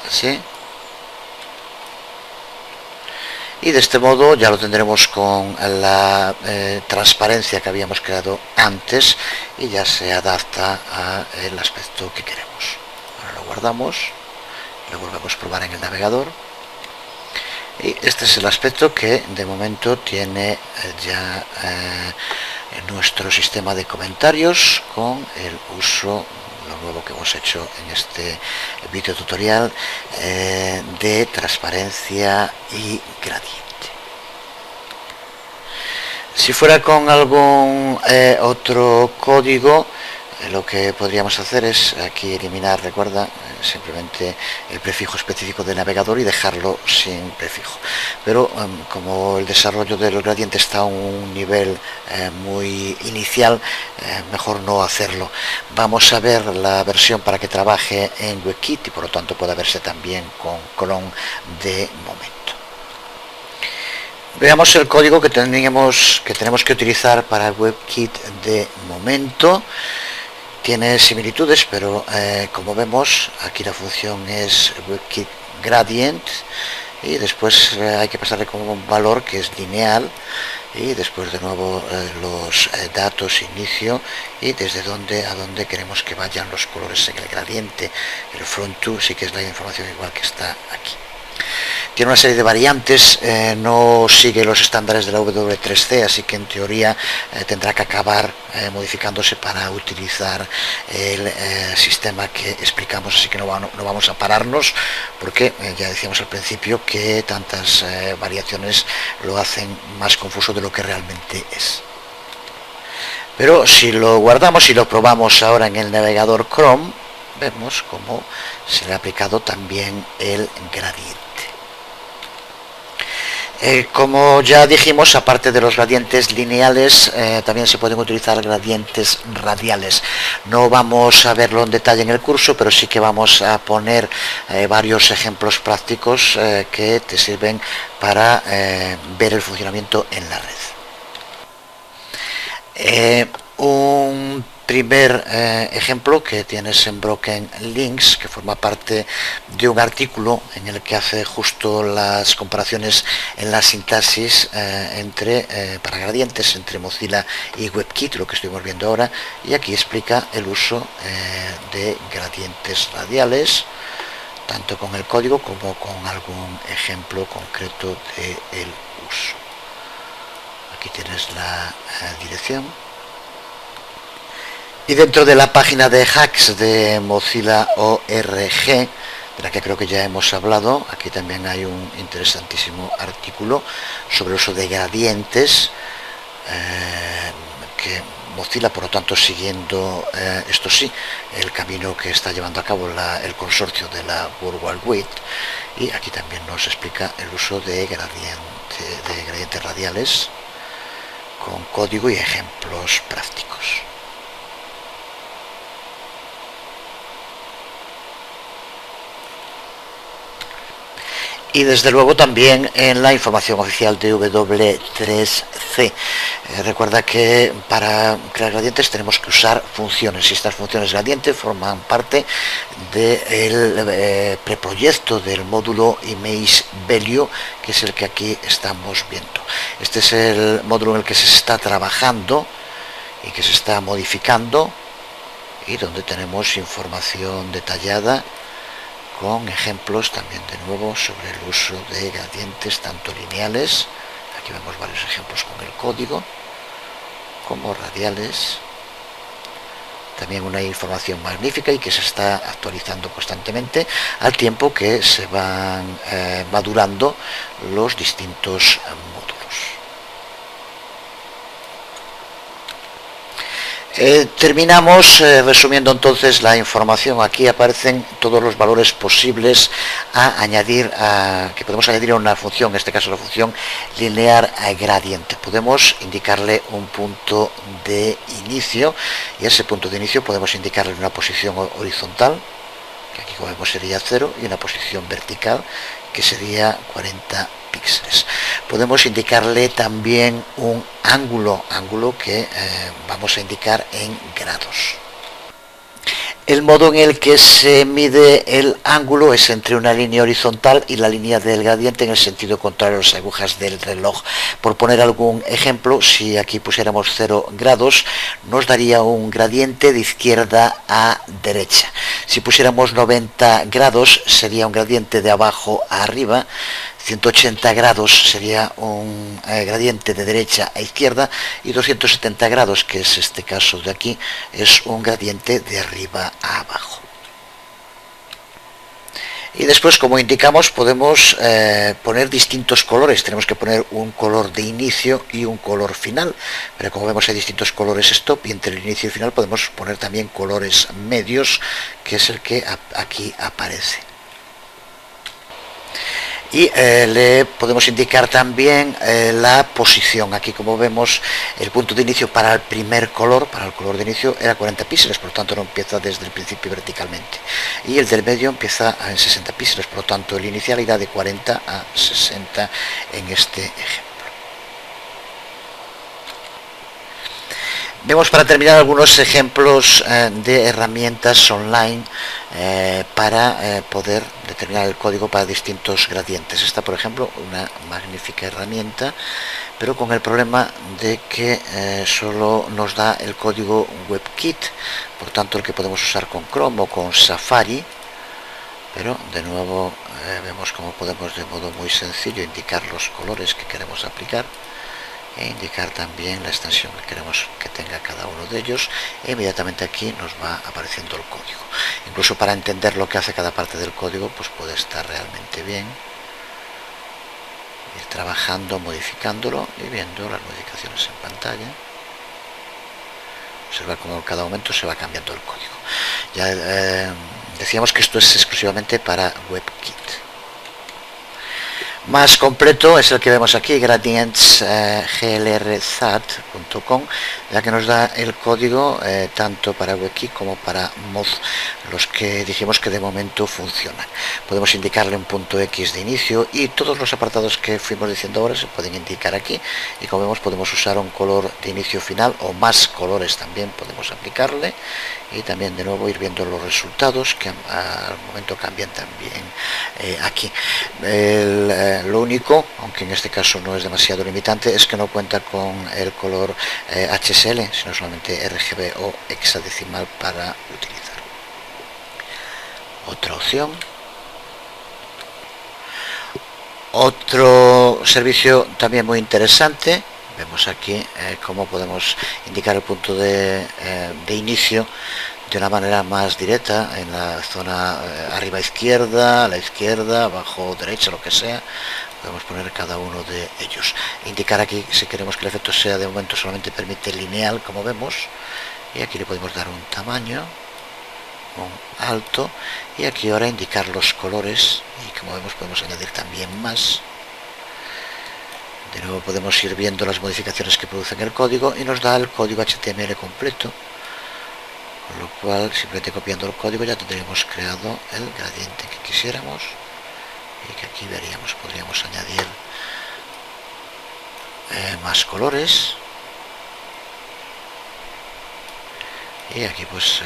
así, y de este modo ya lo tendremos con la transparencia que habíamos creado antes y ya se adapta al aspecto que queremos. Ahora lo guardamos, lo volvemos a probar en el navegador y este es el aspecto que de momento tiene ya nuestro sistema de comentarios con el uso, lo nuevo que hemos hecho en este vídeo tutorial, de transparencia y gradiente. Si fuera con algún otro código, lo que podríamos hacer es aquí eliminar, recuerda, simplemente el prefijo específico del navegador y dejarlo sin prefijo. Pero como el desarrollo del gradiente está a un nivel muy inicial, mejor no hacerlo. Vamos a ver la versión para que trabaje en WebKit y por lo tanto pueda verse también con clon de momento. Veamos el código que tenemos que utilizar para WebKit de momento. Tiene similitudes, pero como vemos aquí la función es WebKit gradient y después hay que pasarle como un valor que es lineal y después de nuevo los datos inicio y desde dónde a dónde queremos que vayan los colores en el gradiente. El front to sí que es la información igual que está aquí. Tiene una serie de variantes, no sigue los estándares de la W3C, así que en teoría tendrá que acabar modificándose para utilizar el sistema que explicamos, así que no vamos a pararnos, porque ya decíamos al principio que tantas variaciones lo hacen más confuso de lo que realmente es. Pero si lo guardamos y lo probamos ahora en el navegador Chrome, vemos cómo se le ha aplicado también el gradiente. Como ya dijimos, aparte de los gradientes lineales, también se pueden utilizar gradientes radiales. No vamos a verlo en detalle en el curso, pero sí que vamos a poner varios ejemplos prácticos que te sirven para ver el funcionamiento en la red. Un primer ejemplo que tienes en Broken Links, que forma parte de un artículo en el que hace justo las comparaciones en la sintaxis para gradientes entre Mozilla y WebKit, lo que estuvimos viendo ahora, y aquí explica el uso de gradientes radiales, tanto con el código como con algún ejemplo concreto del uso. Aquí tienes la dirección. Y dentro de la página de hacks de Mozilla ORG, de la que creo que ya hemos hablado, aquí también hay un interesantísimo artículo sobre el uso de gradientes, que Mozilla, por lo tanto, siguiendo, esto sí, el camino que está llevando a cabo el consorcio de la World Wide Web, y aquí también nos explica el uso de gradientes radiales con código y ejemplos prácticos. Y desde luego también en la información oficial de W3C. Recuerda que para crear gradientes tenemos que usar funciones y estas funciones gradiente forman parte del preproyecto del módulo ImageValue, que es el que aquí estamos viendo. Este es el módulo en el que se está trabajando y que se está modificando y donde tenemos información detallada con ejemplos también de nuevo sobre el uso de gradientes tanto lineales, aquí vemos varios ejemplos con el código, como radiales también una información magnífica y que se está actualizando constantemente al tiempo que se van madurando los distintos módulos. Terminamos resumiendo entonces la información. Aquí aparecen todos los valores posibles a añadir, que podemos añadir a una función, en este caso la función linear gradiente. Podemos indicarle un punto de inicio y a ese punto de inicio podemos indicarle una posición horizontal, que aquí como vemos sería 0, y una posición vertical que sería 40 píxeles. Podemos indicarle también un ángulo que vamos a indicar en grados. El modo en el que se mide el ángulo es entre una línea horizontal y la línea del gradiente en el sentido contrario a las agujas del reloj. Por poner algún ejemplo, si aquí pusiéramos 0 grados, nos daría un gradiente de izquierda a derecha. Si pusiéramos 90 grados, sería un gradiente de abajo a arriba. 180 grados sería un gradiente de derecha a izquierda, y 270 grados, que es este caso de aquí, es un gradiente de arriba a abajo. Y después, como indicamos, podemos poner distintos colores. Tenemos que poner un color de inicio y un color final, pero como vemos hay distintos colores stop, y entre el inicio y el final podemos poner también colores medios, que es el que aquí aparece. Y le podemos indicar también la posición. Aquí, como vemos, el punto de inicio para el primer color, para el color de inicio, era 40 píxeles, por lo tanto no empieza desde el principio verticalmente, y el del medio empieza en 60 píxeles, por lo tanto el inicial irá de 40 a 60 en este ejemplo. Vemos, para terminar, algunos ejemplos de herramientas online para poder determinar el código para distintos gradientes. Esta, por ejemplo, una magnífica herramienta, pero con el problema de que solo nos da el código WebKit, por tanto el que podemos usar con Chrome o con Safari. Pero de nuevo vemos cómo podemos de modo muy sencillo indicar los colores que queremos aplicar e indicar también la extensión que queremos que tenga cada uno de ellos, e inmediatamente aquí nos va apareciendo el código. Incluso para entender lo que hace cada parte del código, pues puede estar realmente bien ir trabajando, modificándolo y viendo las modificaciones en pantalla. Observa cómo en cada momento se va cambiando el código. Ya decíamos que esto es exclusivamente para WebKit. Más completo es el que vemos aquí, gradientsglrzat.com, ya que nos da el código tanto para WebKit como para Moz, los que dijimos que de momento funcionan. Podemos indicarle un punto X de inicio, y todos los apartados que fuimos diciendo ahora se pueden indicar aquí, y como vemos podemos usar un color de inicio final, o más colores también podemos aplicarle, y también de nuevo ir viendo los resultados que al momento cambian también aquí. Lo único, aunque en este caso no es demasiado limitante, es que no cuenta con el color HSL, sino solamente RGB o hexadecimal para utilizar. Otra opción. Otro servicio también muy interesante. Vemos aquí cómo podemos indicar el punto de inicio de una manera más directa en la zona arriba izquierda, a la izquierda, abajo derecha, lo que sea. Podemos poner cada uno de ellos. Indicar aquí, si queremos que el efecto sea, de momento solamente permite lineal, como vemos, y aquí le podemos dar un tamaño, un alto, y aquí ahora indicar los colores, y como vemos podemos añadir también más. De nuevo podemos ir viendo las modificaciones que producen el código, y nos da el código HTML completo, con lo cual simplemente copiando el código ya tendríamos creado el gradiente que quisiéramos, y que aquí veríamos, podríamos añadir más colores, y aquí pues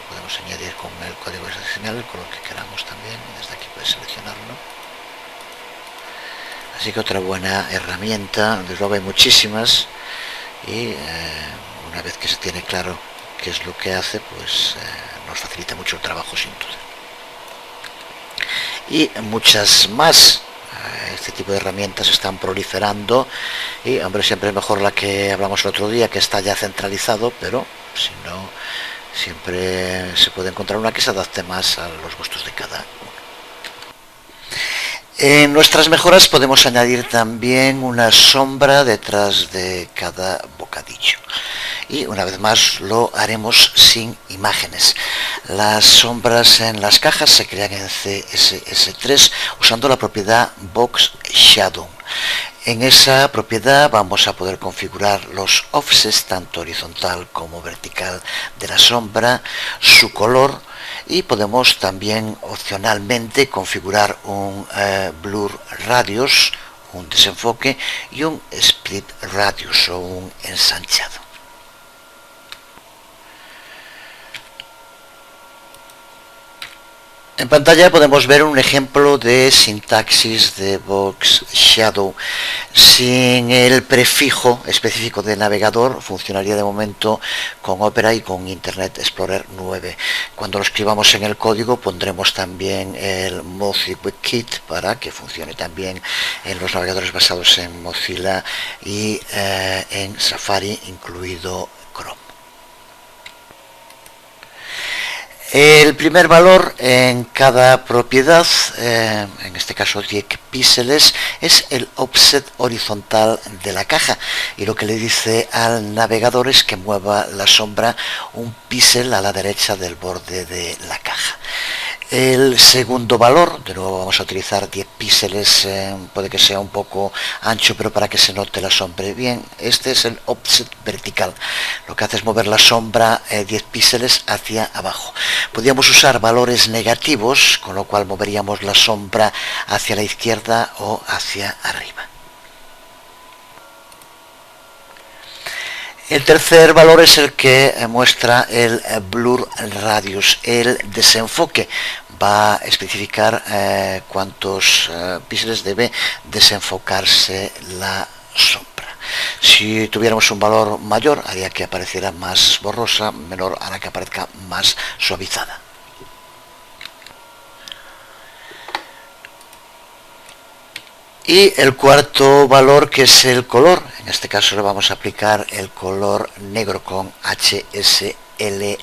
podemos añadir con el código hexadecimal el color que queramos también, y desde aquí puedes seleccionarlo. Así que otra buena herramienta, desde luego hay muchísimas, y una vez que se tiene claro qué es lo que hace, pues nos facilita mucho el trabajo, sin duda. Y muchas más. Este tipo de herramientas están proliferando, y hombre, siempre es mejor la que hablamos el otro día, que está ya centralizado, pero si no, Siempre se puede encontrar una que se adapte más a los gustos de cada uno. En nuestras mejoras podemos añadir también una sombra detrás de cada bocadillo. Y una vez más lo haremos sin imágenes. Las sombras en las cajas se crean en CSS3 usando la propiedad Box Shadow. En esa propiedad vamos a poder configurar los offsets tanto horizontal como vertical de la sombra, su color, y podemos también opcionalmente configurar un blur radius, un desenfoque, y un split radius o un ensanchado. En pantalla podemos ver un ejemplo de sintaxis de Box Shadow. Sin el prefijo específico de navegador funcionaría de momento con Opera y con Internet Explorer 9. Cuando lo escribamos en el código pondremos también el Mozilla WebKit para que funcione también en los navegadores basados en Mozilla y en Safari, incluido Chrome. El primer valor en cada propiedad, en este caso 10 píxeles, es el offset horizontal de la caja, y lo que le dice al navegador es que mueva la sombra un píxel a la derecha del borde de la caja. El segundo valor, de nuevo vamos a utilizar 10 píxeles, puede que sea un poco ancho, pero para que se note la sombra bien, este es el offset vertical. Lo que hace es mover la sombra 10 píxeles hacia abajo. Podríamos usar valores negativos, con lo cual moveríamos la sombra hacia la izquierda o hacia arriba. El tercer valor es el que muestra el blur radius, el desenfoque. Va a especificar cuántos píxeles debe desenfocarse la sombra. Si tuviéramos un valor mayor, haría que apareciera más borrosa, menor hará que aparezca más suavizada. Y el cuarto valor, que es el color, en este caso le vamos a aplicar el color negro con HSLA.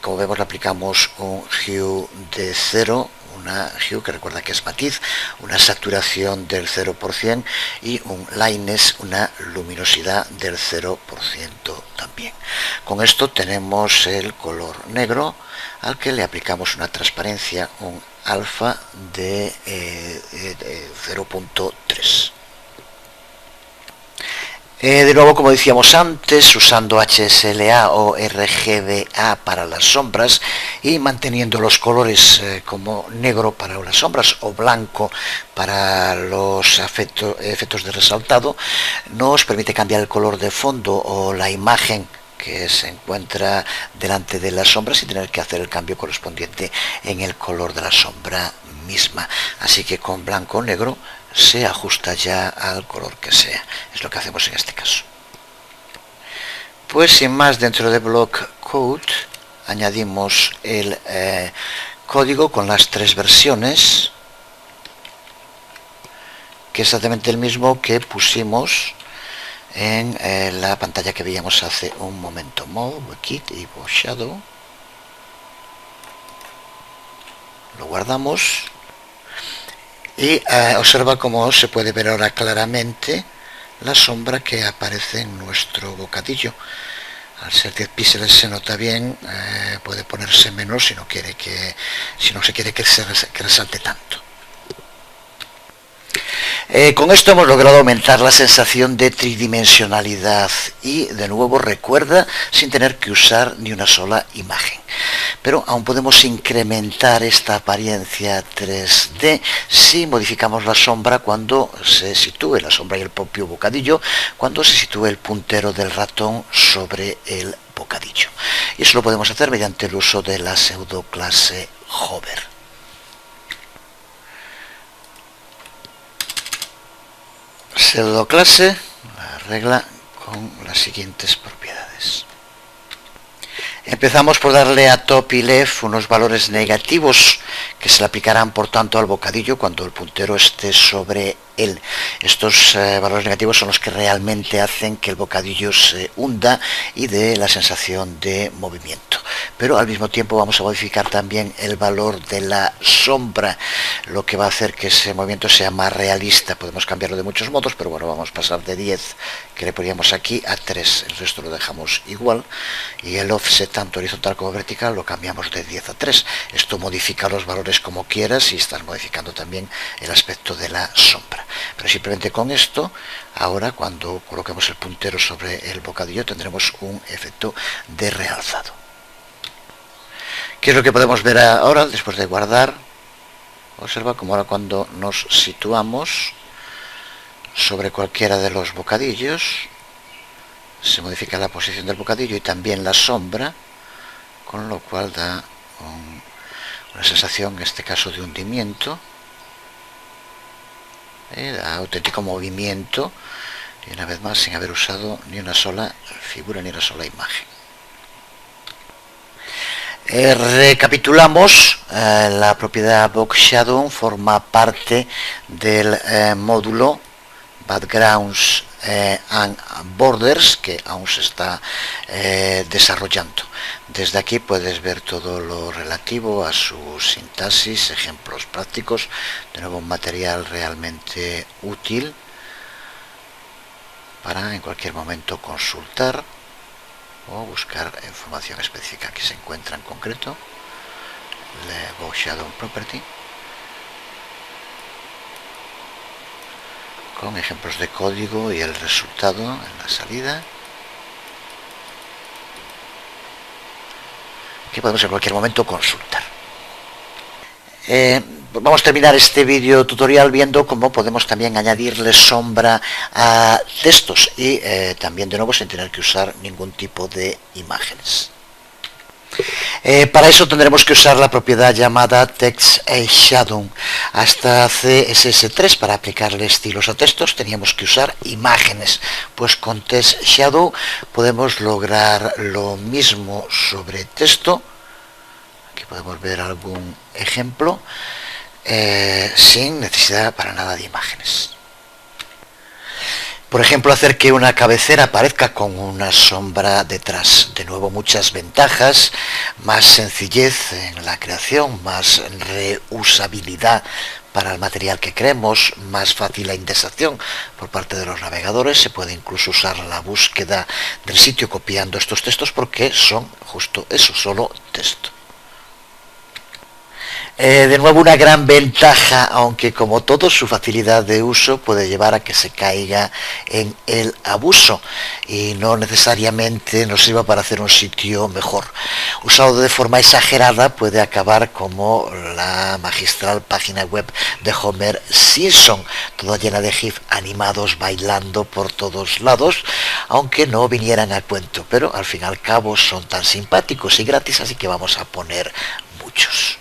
Como vemos, le aplicamos un hue de 0, una hue que recuerda que es matiz, una saturación del 0% y un lightness, una luminosidad del 0% también. Con esto tenemos el color negro, al que le aplicamos una transparencia, un alfa de 0.3. De nuevo, como decíamos antes, usando HSLA o RGBA para las sombras y manteniendo los colores como negro para las sombras o blanco para los efectos de resaltado, nos permite cambiar el color de fondo o la imagen que se encuentra delante de la sombra sin tener que hacer el cambio correspondiente en el color de la sombra misma. Así que con blanco o negro se ajusta ya al color que sea. Es lo que hacemos en este caso. Pues sin más, dentro de Block Code añadimos el código con las 3 versiones, que es exactamente el mismo que pusimos en la pantalla que veíamos hace un momento. Mode, WebKit y Box Shadow. Lo guardamos y observa cómo se puede ver ahora claramente la sombra que aparece en nuestro bocadillo. Al ser 10 píxeles se nota bien, puede ponerse menos si no se quiere que resalte tanto. Con esto hemos logrado aumentar la sensación de tridimensionalidad y, de nuevo, recuerda, sin tener que usar ni una sola imagen. Pero aún podemos incrementar esta apariencia 3D si modificamos la sombra cuando se sitúe la sombra y el propio bocadillo, cuando se sitúe el puntero del ratón sobre el bocadillo. Y eso lo podemos hacer mediante el uso de la pseudoclase Hover. Pseudoclase la regla con las siguientes propiedades. Empezamos por darle a top y left unos valores negativos que se le aplicarán por tanto al bocadillo cuando el puntero esté sobre el. Estos valores negativos son los que realmente hacen que el bocadillo se hunda y dé la sensación de movimiento. Pero al mismo tiempo vamos a modificar también el valor de la sombra, lo que va a hacer que ese movimiento sea más realista. Podemos cambiarlo de muchos modos, pero bueno, vamos a pasar de 10, que le poníamos aquí, a 3. El resto lo dejamos igual. Y el offset, tanto horizontal como vertical, lo cambiamos de 10 a 3. Esto modifica los valores como quieras y estás modificando también el aspecto de la sombra. Pero simplemente con esto, ahora cuando coloquemos el puntero sobre el bocadillo, tendremos un efecto de realzado. ¿Qué es lo que podemos ver ahora después de guardar? Observa como ahora cuando nos situamos sobre cualquiera de los bocadillos, se modifica la posición del bocadillo y también la sombra, con lo cual da una sensación, en este caso, de hundimiento, da auténtico movimiento, y una vez más sin haber usado ni una sola figura ni una sola imagen. Recapitulamos, la propiedad Box Shadow forma parte del módulo Backgrounds and Borders, que aún se está desarrollando. Desde aquí puedes ver todo lo relativo a su sintaxis, ejemplos prácticos, de nuevo un material realmente útil para en cualquier momento consultar o buscar información específica que se encuentra en concreto. The Box Shadow Property, con ejemplos de código y el resultado en la salida, que podemos en cualquier momento consultar. Vamos a terminar este vídeo tutorial viendo cómo podemos también añadirle sombra a textos y también de nuevo sin tener que usar ningún tipo de imágenes. Para eso tendremos que usar la propiedad llamada Text Shadow. Hasta CSS3, para aplicarle estilos a textos, teníamos que usar imágenes, pues con Text Shadow podemos lograr lo mismo sobre texto. Aquí podemos ver algún ejemplo, sin necesidad para nada de imágenes. Por ejemplo, hacer que una cabecera aparezca con una sombra detrás. De nuevo, muchas ventajas: más sencillez en la creación, más reusabilidad para el material que creemos, más fácil la indexación por parte de los navegadores. Se puede incluso usar la búsqueda del sitio copiando estos textos, porque son justo eso, solo texto. De nuevo, una gran ventaja, aunque como todo su facilidad de uso puede llevar a que se caiga en el abuso y no necesariamente nos sirva para hacer un sitio mejor. Usado de forma exagerada puede acabar como la magistral página web de Homer Simpson, toda llena de GIF animados bailando por todos lados, aunque no vinieran al cuento, pero al fin y al cabo son tan simpáticos y gratis, así que vamos a poner muchos.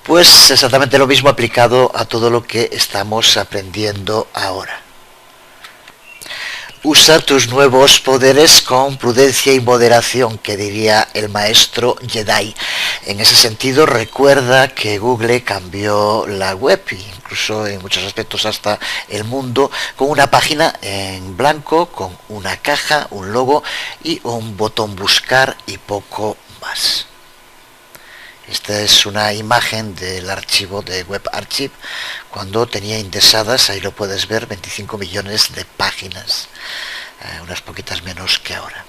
Pues exactamente lo mismo aplicado a todo lo que estamos aprendiendo ahora. Usa tus nuevos poderes con prudencia y moderación, que diría el maestro Jedi. En ese sentido, recuerda que Google cambió la web, incluso en muchos aspectos hasta el mundo, con una página en blanco, con una caja, un logo y un botón buscar y poco más. Esta es una imagen del archivo de Web Archive cuando tenía indexadas, ahí lo puedes ver, 25 millones de páginas, unas poquitas menos que ahora.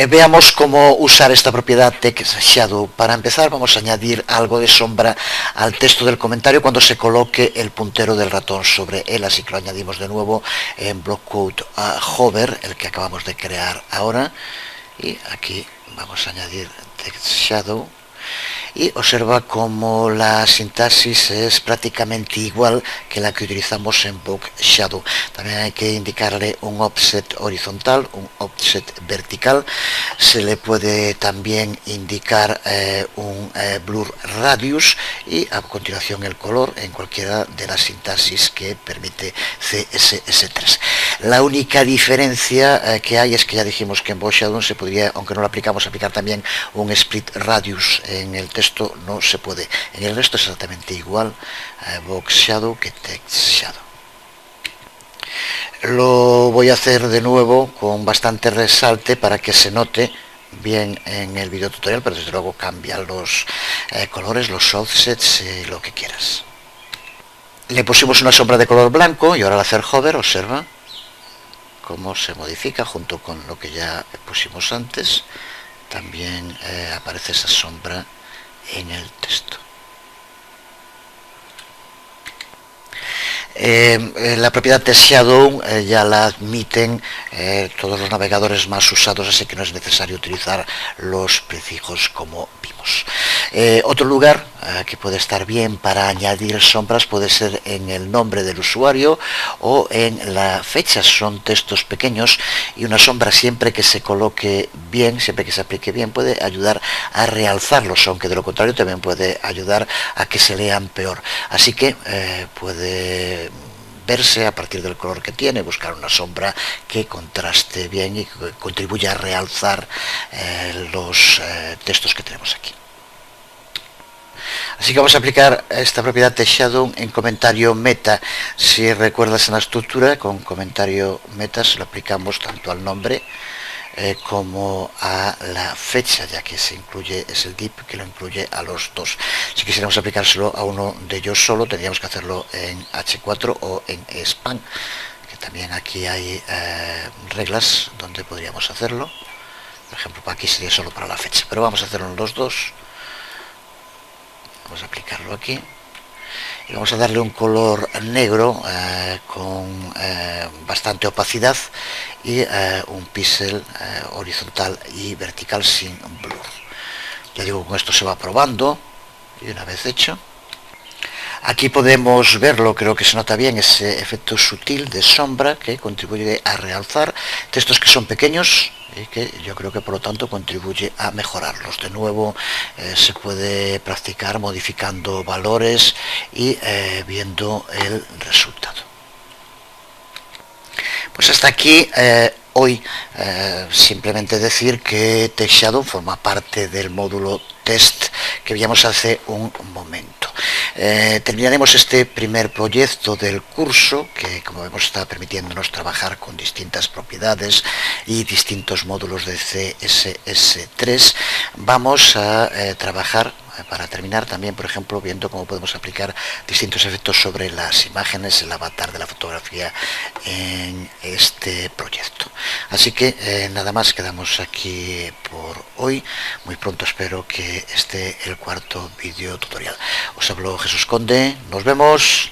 Veamos cómo usar esta propiedad Text Shadow. Para empezar, vamos a añadir algo de sombra al texto del comentario cuando se coloque el puntero del ratón sobre él, así que lo añadimos de nuevo en Block Code Hover, el que acabamos de crear ahora, y aquí vamos a añadir Text Shadow y observa cómo la sintaxis es prácticamente igual que la que utilizamos en Box Shadow. También hay que indicarle un offset horizontal, un offset vertical. Se le puede también indicar un blur radius y a continuación el color en cualquiera de las sintaxis que permite CSS3. La única diferencia que hay es que ya dijimos que en Box Shadow se podría, aunque no lo aplicamos, aplicar también un split radius en el texto no se puede. En el resto es exactamente igual, Box Shadow que Text Shadow. Lo voy a hacer de nuevo con bastante resalte para que se note bien en el video tutorial, pero desde luego cambia los colores, los offsets, lo que quieras. Le pusimos una sombra de color blanco y ahora al hacer hover, observa cómo se modifica junto con lo que ya pusimos antes. También aparece esa sombra en el texto. La propiedad de Shadow ya la admiten todos los navegadores más usados, así que no es necesario utilizar los prefijos como vimos. Otro lugar que puede estar bien para añadir sombras puede ser en el nombre del usuario o en la fecha. Son textos pequeños y una sombra, siempre que se coloque bien, siempre que se aplique bien, puede ayudar a realzarlos, aunque de lo contrario también puede ayudar a que se lean peor. Así que puede verse a partir del color que tiene, buscar una sombra que contraste bien y que contribuya a realzar los textos que tenemos aquí. Así que vamos a aplicar esta propiedad de Shadow en comentario meta. Si recuerdas, en la estructura, con comentario meta se lo aplicamos tanto al nombre como a la fecha, ya que se incluye, es el div que lo incluye a los dos. Si quisiéramos aplicárselo a uno de ellos solo, tendríamos que hacerlo en H4 o en span, que también aquí hay reglas donde podríamos hacerlo. Por ejemplo, aquí sería solo para la fecha, pero vamos a hacerlo en los dos. Vamos a aplicarlo aquí y vamos a darle un color negro con bastante opacidad y un píxel horizontal y vertical sin blur. Ya digo, con esto se va probando y una vez hecho, aquí podemos verlo, creo que se nota bien ese efecto sutil de sombra que contribuye a realzar textos que son pequeños y que yo creo que por lo tanto contribuye a mejorarlos. De nuevo se puede practicar modificando valores y viendo el resultado. Pues hasta aquí hoy. Simplemente decir que Text Shadow forma parte del módulo test que veíamos hace un momento. Terminaremos este primer proyecto del curso, que como vemos está permitiéndonos trabajar con distintas propiedades y distintos módulos de CSS3. Vamos a trabajar para terminar también, por ejemplo, viendo cómo podemos aplicar distintos efectos sobre las imágenes, el avatar de la fotografía en este proyecto. Así que nada más, quedamos aquí por hoy. Muy pronto espero que esté el cuarto vídeo tutorial. Os habló Jesús Conde, nos vemos.